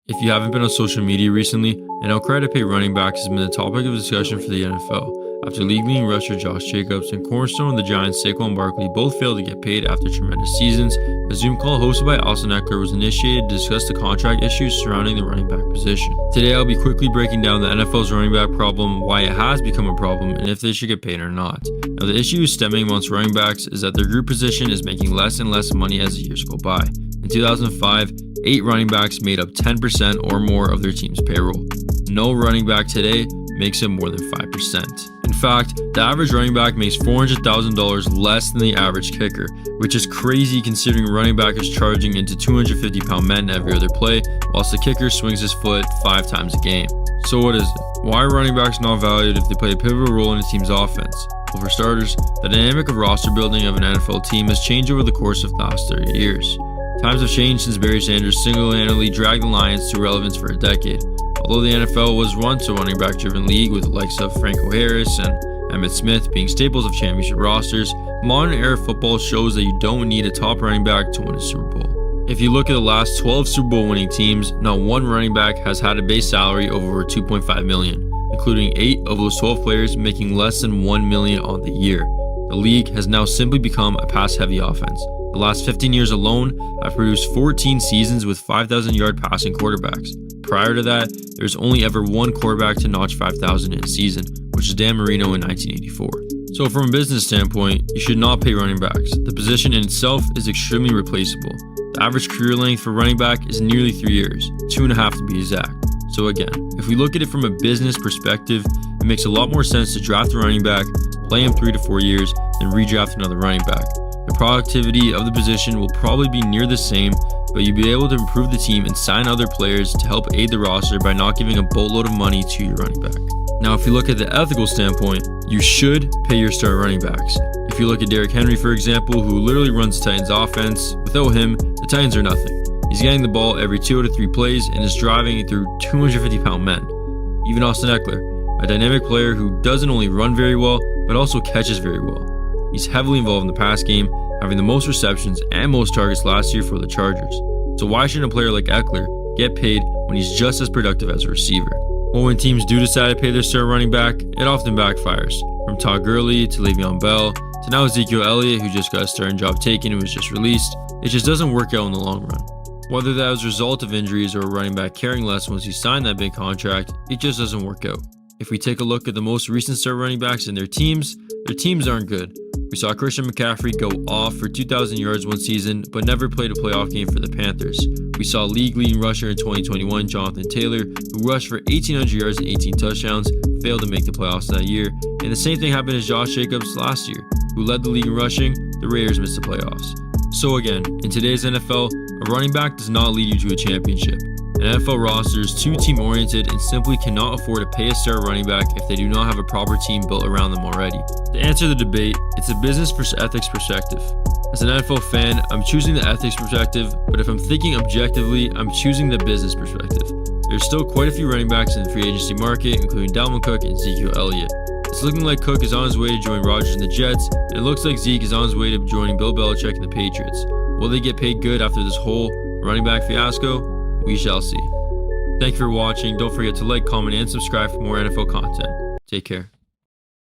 If you haven't been on social media recently, an outcry to pay running backs has been the topic of discussion for the NFL, after league-leading rusher Josh Jacobs and cornerstone of the Giants Saquon Barkley both failed to get paid after tremendous seasons. A Zoom call hosted by Austin Ekeler was initiated to discuss the contract issues surrounding the running back position. Today I'll be quickly breaking down the NFL's running back problem, why it has become a problem, and if they should get paid or not. Now, the issue stemming amongst running backs is that their group position is making less and less money as the years go by. In 2005, 8 running backs made up 10% or more of their team's payroll. No running back today makes up more than 5%. In fact, the average running back makes $400,000 less than the average kicker, which is crazy considering running back is charging into 250-pound men every other play, whilst the kicker swings his foot 5 times a game. So what is it? Why are running backs not valued if they play a pivotal role in a team's offense? Well, for starters, the dynamic of roster building of an NFL team has changed over the course of the last 30 years. Times have changed since Barry Sanders single-handedly dragged the Lions to relevance for a decade. Although the NFL was once a running back-driven league with the likes of Franco Harris and Emmitt Smith being staples of championship rosters, modern-era football shows that you don't need a top running back to win a Super Bowl. If you look at the last 12 Super Bowl winning teams, not one running back has had a base salary of over $2.5 million, including 8 of those 12 players making less than $1 million on the year. The league has now simply become a pass-heavy offense. The last 15 years alone have produced 14 seasons with 5,000-yard passing quarterbacks. Prior to that, there's only ever one quarterback to notch 5,000 in a season, which is Dan Marino in 1984. So from a business standpoint, you should not pay running backs. The position in itself is extremely replaceable. The average career length for running back is nearly 3 years, 2.5 to be exact. So again, if we look at it from a business perspective, it makes a lot more sense to draft a running back, play him 3 to 4 years, then redraft another running back. The productivity of the position will probably be near the same, but you'll be able to improve the team and sign other players to help aid the roster by not giving a boatload of money to your running back. Now, if you look at the ethical standpoint, you should pay your star running backs. If you look at Derrick Henry, for example, who literally runs the Titans offense, without him, the Titans are nothing. He's getting the ball every 2 out of 3 plays and is driving through 250-pound men. Even Austin Ekeler, a dynamic player who doesn't only run very well, but also catches very well. He's heavily involved in the pass game, having the most receptions and most targets last year for the Chargers. So why shouldn't a player like Ekeler get paid when he's just as productive as a receiver? Well, when teams do decide to pay their star running back, it often backfires. From Todd Gurley to Le'Veon Bell to now Ezekiel Elliott, who just got a starting job taken and was just released, it just doesn't work out in the long run. Whether that was a result of injuries or a running back caring less once he signed that big contract, it just doesn't work out. If we take a look at the most recent star running backs and their teams aren't good. We saw Christian McCaffrey go off for 2,000 yards one season, but never played a playoff game for the Panthers. We saw league-leading rusher in 2021, Jonathan Taylor, who rushed for 1,800 yards and 18 touchdowns, failed to make the playoffs that year. And the same thing happened to Josh Jacobs last year, who led the league in rushing. The Raiders missed the playoffs. So again, in today's NFL, a running back does not lead you to a championship. An NFL roster is too team-oriented and simply cannot afford to pay a star running back if they do not have a proper team built around them already. To answer the debate, it's a business versus ethics perspective. As an NFL fan, I'm choosing the ethics perspective, but if I'm thinking objectively, I'm choosing the business perspective. There's still quite a few running backs in the free agency market, including Dalvin Cook and Ezekiel Elliott. It's looking like Cook is on his way to join Rodgers and the Jets, and it looks like Zeke is on his way to joining Bill Belichick and the Patriots. Will they get paid good after this whole running back fiasco? We shall see. Thank you for watching. Don't forget to like, comment, and subscribe for more NFL content. Take care.